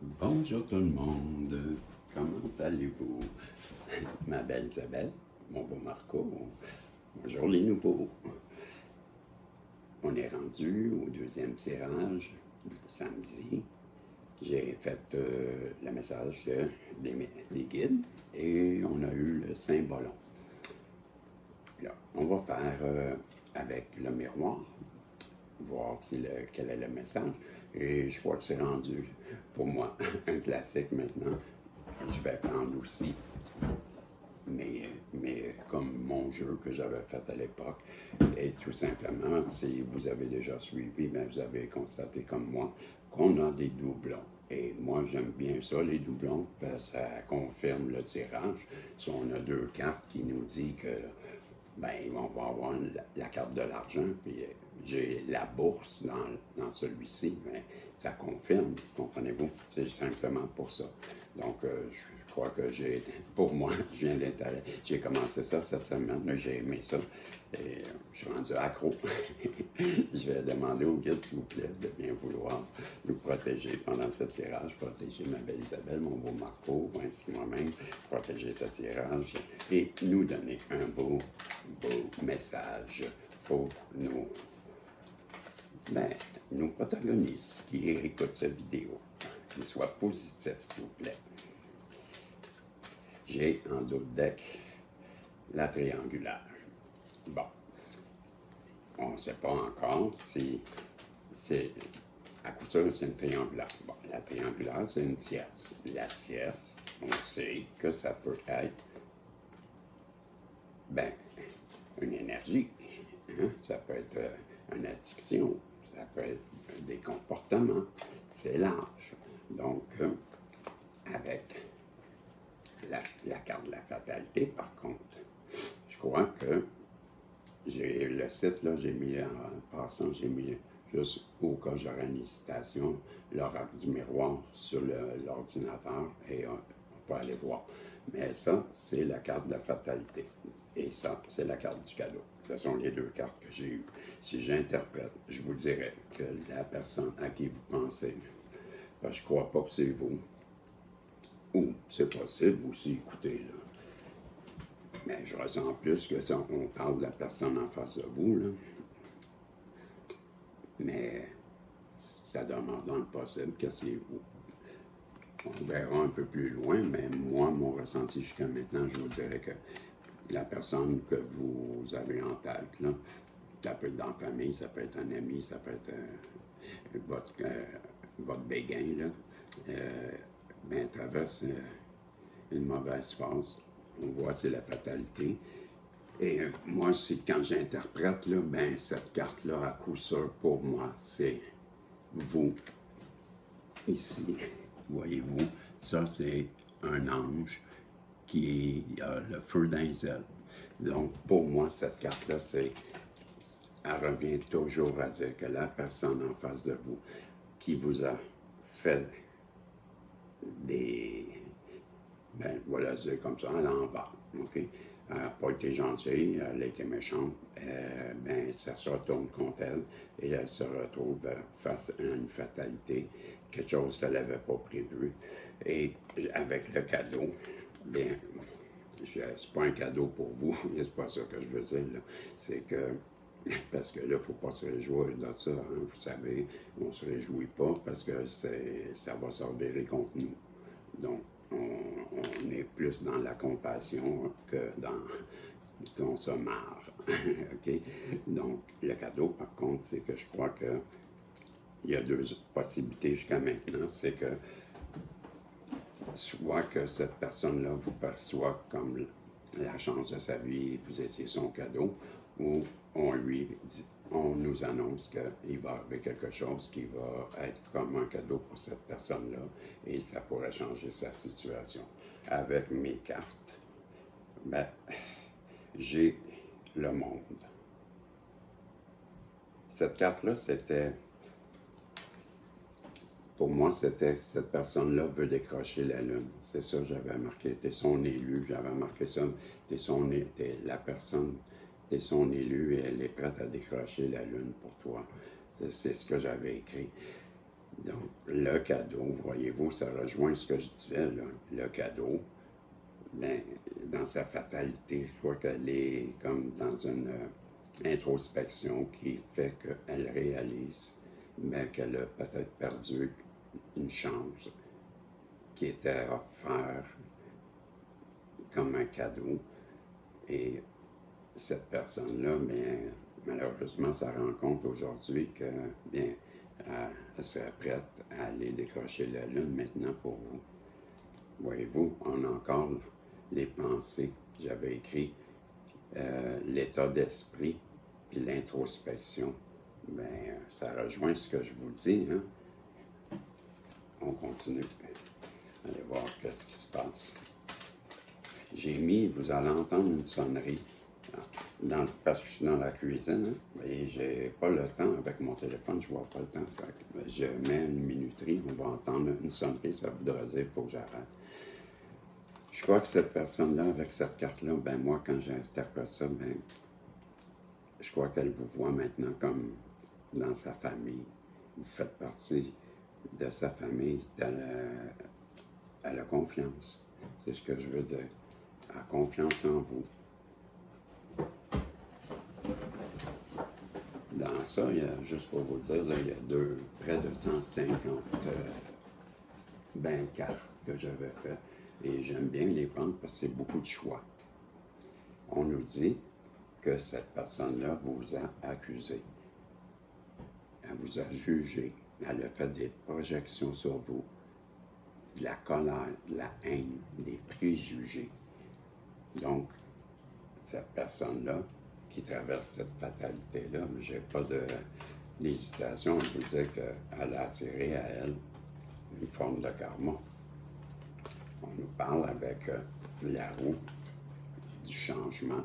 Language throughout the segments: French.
Bonjour tout le monde, comment allez-vous? Ma belle Isabelle, mon beau Marco, bonjour les nouveaux. On est rendu au deuxième tirage samedi. J'ai fait le message des guides et on a eu le Saint-Ballon. Là, on va faire avec le miroir, voir quel est le message. Et je crois que c'est rendu, pour moi, un classique maintenant. Je vais prendre aussi mais comme mon jeu que j'avais fait à l'époque. Et tout simplement, si vous avez déjà suivi, bien, vous avez constaté comme moi qu'on a des doublons. Et moi, j'aime bien ça, les doublons, parce que ça confirme le tirage. Si on a deux cartes qui nous disent que ben, on va avoir la carte de l'argent, puis j'ai la bourse dans celui-ci, mais ça confirme, comprenez-vous? C'est simplement pour ça. Donc, je crois que pour moi, j'ai commencé ça cette semaine, j'ai aimé ça, et je suis rendu accro. Je vais demander au guide, s'il vous plaît, de bien vouloir nous protéger pendant ce tirage, protéger ma belle Isabelle, mon beau Marco, ainsi que moi-même, protéger ce tirage et nous donner un beau message pour nos protagonistes qui écoutent cette vidéo, qu'ils soient positifs, s'il vous plaît. J'ai en double deck la triangulaire. Bon, on ne sait pas encore si c'est à coup sûr, c'est une triangulaire. Bon, la triangulaire, c'est une tierce. La tierce, on sait que ça peut être une énergie. Hein? Ça peut être une addiction. Ça peut être des comportements. C'est large. Donc, avec la carte de la fatalité, par contre, je crois que j'ai le site, là, j'ai mis en passant, j'ai mis juste au cas où j'aurais une hésitation, l'oracle du miroir sur l'ordinateur et on peut aller voir. Mais ça, c'est la carte de la fatalité. Et ça, c'est la carte du cadeau. Ce sont les deux cartes que j'ai eues. Si j'interprète, je vous dirais que la personne à qui vous pensez, parce que je ne crois pas que c'est vous, ou c'est possible aussi, écoutez, là. Mais je ressens plus que ça, on parle de la personne en face de vous, là. Mais ça demeure dans le possible que c'est vous. On verra un peu plus loin, mais moi, mon ressenti jusqu'à maintenant, je vous dirais que la personne que vous avez en tête, là, ça peut être dans la famille, ça peut être un ami, ça peut être votre béguin, là, traverse une mauvaise phase. On voit, c'est la fatalité. Et moi, quand j'interprète, là, cette carte-là, à coup sûr, pour moi, c'est vous, ici. Voyez-vous, ça, c'est un ange qui a le feu dans les ailes. Donc, pour moi, cette carte-là, elle revient toujours à dire que la personne en face de vous qui vous a fait voilà, c'est comme ça, à l'envers, OK? Elle n'a pas été gentille, elle a été méchante, ça se retourne contre elle et elle se retrouve face à une fatalité, quelque chose qu'elle n'avait pas prévu. Et avec le cadeau, c'est pas un cadeau pour vous, c'est pas ça que je veux dire, là. C'est que, parce que là, il ne faut pas se réjouir de ça, hein, vous savez, on ne se réjouit pas parce que ça va se revirer contre nous. Donc, on est plus dans la compassion que dans qu'on se marre. OK? Donc, le cadeau, par contre, c'est que je crois que il y a deux possibilités jusqu'à maintenant. C'est que soit que cette personne-là vous perçoit comme la chance de sa vie, vous étiez son cadeau, ou on nous annonce qu'il va arriver quelque chose qui va être comme un cadeau pour cette personne-là et ça pourrait changer sa situation. Avec mes cartes, j'ai le monde. Cette carte-là, pour moi, c'était que cette personne-là veut décrocher la lune. C'est ça que j'avais marqué. T'es son élu, j'avais marqué ça. T'es la personne, t'es son élu et elle est prête à décrocher la lune pour toi. C'est ce que j'avais écrit. Donc, le cadeau, voyez-vous, ça rejoint ce que je disais, là. Le cadeau, ben, dans sa fatalité, je crois qu'elle est comme dans une introspection qui fait qu'elle réalise ben, qu'elle a peut-être perdu une chance qui était offerte comme un cadeau. Et cette personne-là, bien, malheureusement, ça rend compte aujourd'hui que, bien, elle serait prête à aller décrocher la lune maintenant pour vous. Voyez-vous, on a encore les pensées que j'avais écrites, l'état d'esprit, puis l'introspection. Bien, ça rejoint ce que je vous dis, hein? On continue. Allez voir qu'est-ce qui se passe. J'ai mis, vous allez entendre une sonnerie, parce que je suis dans la cuisine, hein, et j'ai pas le temps avec mon téléphone, je vois pas le temps. Je mets une minuterie, on va entendre une sonnerie, ça voudrait dire qu'il faut que j'arrête. Je crois que cette personne-là, avec cette carte-là, ben moi, quand j'interprète ça, ben, je crois qu'elle vous voit maintenant comme dans sa famille. Vous faites partie de sa famille, elle a confiance. C'est ce que je veux dire. Elle a confiance en vous. Dans ça, il y a, juste pour vous dire, là, il y a près de 150 cartes que j'avais fait. Et j'aime bien les prendre parce que c'est beaucoup de choix. On nous dit que cette personne-là vous a accusé. Elle vous a jugé. Elle a fait des projections sur vous. De la colère, de la haine, des préjugés. Donc, cette personne-là qui traverse cette fatalité-là, j'ai pas d'hésitation à vous dire qu'elle a attiré à elle une forme de karma. On nous parle avec la roue du changement,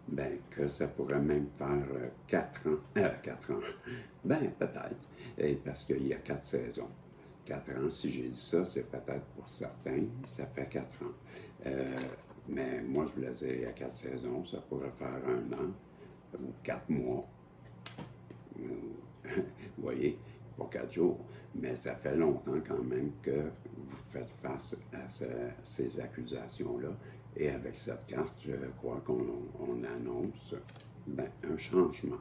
ben que ça pourrait même faire 4 ans. 4 ans. Ben, peut-être. Et parce qu'il y a 4 saisons. 4 ans, si j'ai dit ça, c'est peut-être pour certains, ça fait 4 ans. Mais moi, je voulais dire, il y a 4 saisons, ça pourrait faire 1 an ou 4 mois. Vous voyez, pas 4 jours. Mais ça fait longtemps quand même que vous faites face à ces accusations-là. Et avec cette carte, je crois qu'on annonce un changement.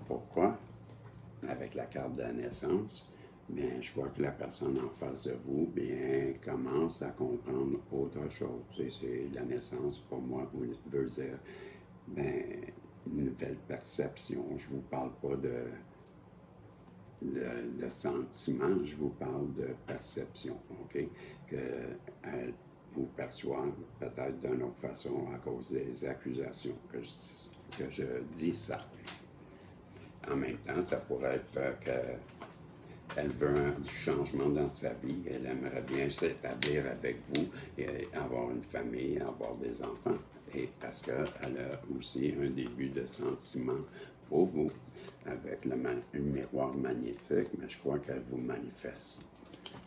Pourquoi? Avec la carte de la naissance, bien, je vois que la personne en face de vous, bien, commence à comprendre autre chose. Et c'est la naissance, pour moi, veut dire, une nouvelle perception. Je ne vous parle pas de sentiment, je vous parle de perception, OK? Qu'elle vous perçoive peut-être d'une autre façon à cause des accusations que je dis ça. En même temps, ça pourrait être qu'elle veut du changement dans sa vie, elle aimerait bien s'établir avec vous et avoir une famille, avoir des enfants. Et parce qu'elle a aussi un début de sentiment pour vous, avec le miroir magnétique, mais je crois qu'elle vous manifeste.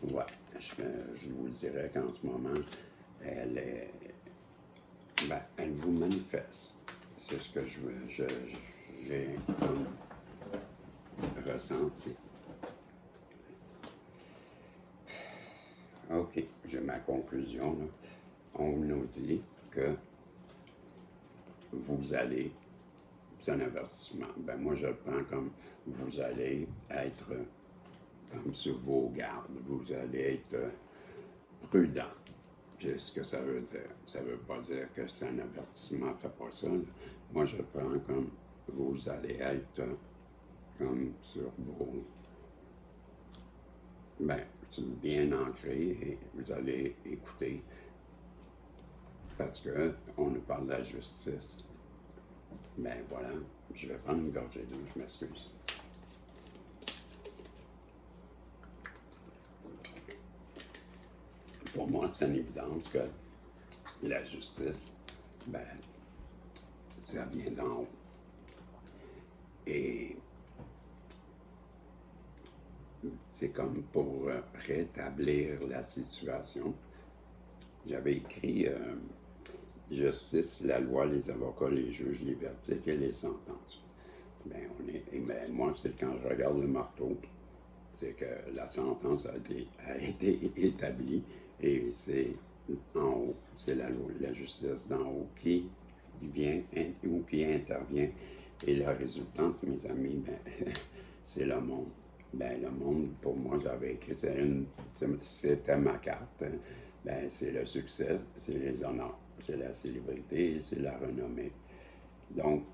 Ouais, je vous dirais qu'en ce moment, elle vous manifeste. C'est ce que j'ai ressenti. OK, j'ai ma conclusion, là. On nous dit que vous allez, c'est un avertissement, moi je le prends comme vous allez être comme sur vos gardes, vous allez être prudent. Puis ce que ça veut dire, ça veut pas dire que c'est un avertissement, fais pas ça. Moi je le prends comme vous allez être comme sur vos, bien ancré et vous allez écouter parce qu'on nous parle de la justice. Voilà, je vais prendre une gorgée d'eau, je m'excuse. Pour moi, c'est une évidence que la justice, ça vient d'en haut. Et c'est comme pour rétablir la situation. J'avais écrit justice, la loi, les avocats, les juges, les verdicts et les sentences. Moi, c'est quand je regarde le marteau, dire que la sentence a été établie et c'est en haut, c'est la justice d'en haut qui vient ou qui intervient. Et la résultante, mes amis, ben, c'est le monde. Ben, le monde, pour moi, j'avais écrit, c'était ma carte. Hein. Ben, c'est le succès, c'est les honneurs, c'est la célébrité, c'est la renommée. Donc,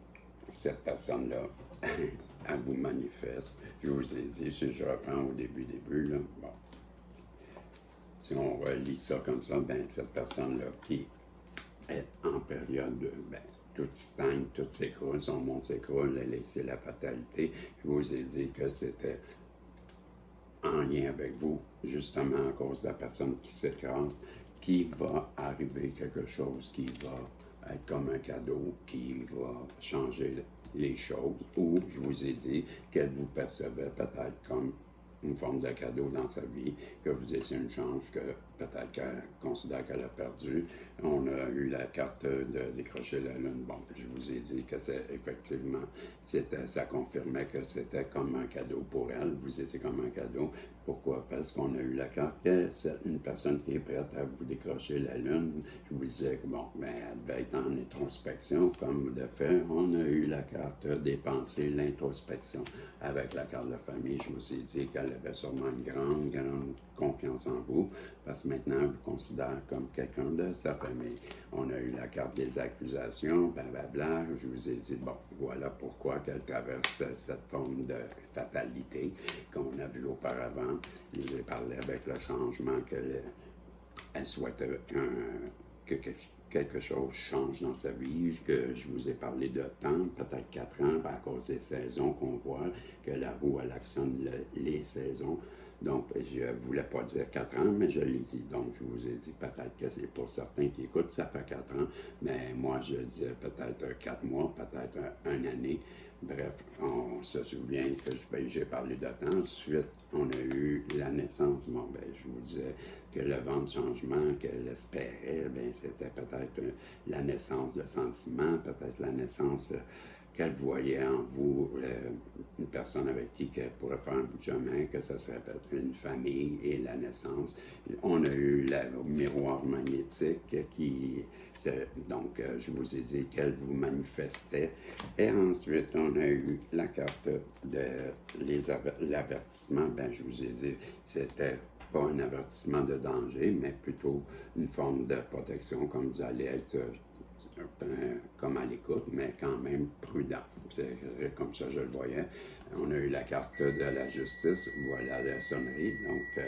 cette personne-là, elle vous manifeste. Je vous ai dit, si je reprends au début, là, bon, si on relit ça comme ça, ben, cette personne-là qui est en période de, ben, tout stagne, tout s'écroule, son monde s'écroule, c'est la fatalité. Je vous ai dit que c'était en lien avec vous, justement à cause de la personne qui s'écrase, qui va arriver quelque chose qui va être comme un cadeau, qui va changer les choses, ou je vous ai dit qu'elle vous percevait peut-être comme une forme de cadeau dans sa vie, que vous ayez une chance, que peut-être qu'elle considère qu'elle a perdu. On a eu la carte de décrocher la lune. Bon, je vous ai dit que c'est effectivement, ça confirmait que c'était comme un cadeau pour elle. Vous étiez comme un cadeau. Pourquoi? Parce qu'on a eu la carte que c'est une personne qui est prête à vous décrocher la lune. Je vous disais que bon, ben, elle devait être en introspection, comme de fait. On a eu la carte des pensées, l'introspection. Avec la carte de famille, je vous ai dit qu'elle avait sûrement une grande, grande confiance en vous, parce que maintenant, elle vous considère comme quelqu'un de sa famille. On a eu la carte des accusations, blablabla. Je vous ai dit, bon, voilà pourquoi qu'elle traverse cette forme de fatalité qu'on a vu auparavant. Je vous ai parlé avec le changement qu'elle souhaite que quelque chose change dans sa vie, que je vous ai parlé de temps, peut-être 4 ans, à cause des saisons qu'on voit, que la roue, elle actionne les saisons. Donc, je ne voulais pas dire 4 ans, mais je l'ai dit. Donc, je vous ai dit peut-être que c'est pour certains qui écoutent, ça fait 4 ans, mais moi, je disais peut-être 4 mois, peut-être une année. Bref, on se souvient que j'ai parlé de temps. Ensuite, on a eu la naissance. Bon, ben, je vous disais que le vent de changement qu'elle espérait, ben, c'était peut-être la naissance de sentiments, peut-être la naissance qu'elle voyait en vous une personne avec qui elle pourrait faire un bout de chemin, que ça serait peut-être une famille et la naissance. On a eu le miroir magnétique qui, donc je vous ai dit qu'elle vous manifestait. Et ensuite, on a eu la carte de l'avertissement. Ben, je vous ai dit, c'était pas un avertissement de danger, mais plutôt une forme de protection, comme vous allez être comme à l'écoute, mais quand même prudent. C'est comme ça je le voyais. On a eu la carte de la justice, voilà la sonnerie, donc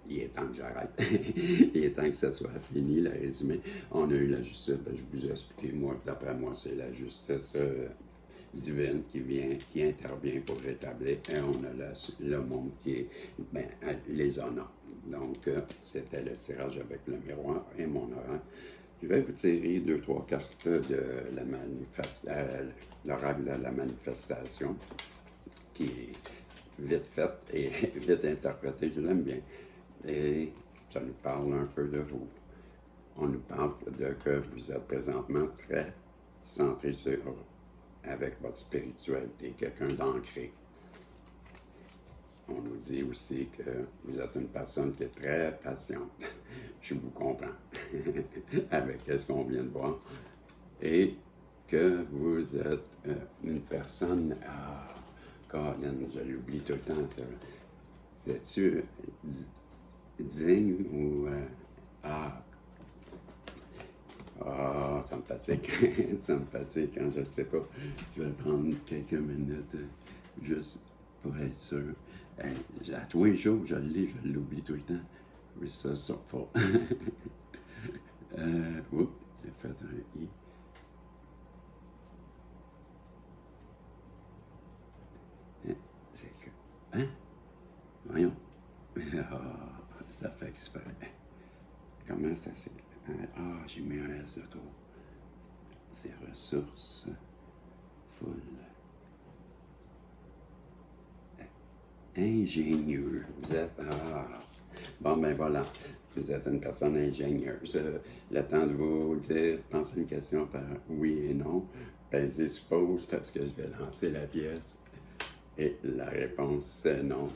il est temps que j'arrête. Il est temps que ça soit fini, le résumé. On a eu la justice, ben, je vous ai expliqué, moi, d'après moi, c'est la justice divine qui intervient pour rétablir, et on a le monde qui est, ben, les honneurs. Donc, c'était le tirage avec le miroir et mon oral. Je vais vous tirer 2-3 cartes de la l'oracle de la manifestation, qui est vite faite et vite interprétée, je l'aime bien. Et ça nous parle un peu de vous. On nous parle de que vous êtes présentement très centré avec votre spiritualité, quelqu'un d'ancré. On nous dit aussi que vous êtes une personne qui est très patiente. Je vous comprends avec ce qu'on vient de voir. Et que vous êtes une personne... Ah, Colin, je l'oublie tout le temps. C'est-tu digne ou... ça me fatigue. Ça me fatigue quand je ne sais pas. Je vais prendre quelques minutes juste pour être sûr. À tous les jours, je l'oublie tout le temps. Resourceful. Oups, j'ai fait un I. C'est que... Hein? Voyons. Ça fait exprès. Comment ça c'est? J'ai mis un S de trop. C'est ressources full. Ingénieux. Vous êtes... Bon, ben voilà. Vous êtes une personne ingénieuse. Le temps de vous dire, pensez une question par oui et non. Pesez suppose parce que je vais lancer la pièce. Et la réponse, c'est non.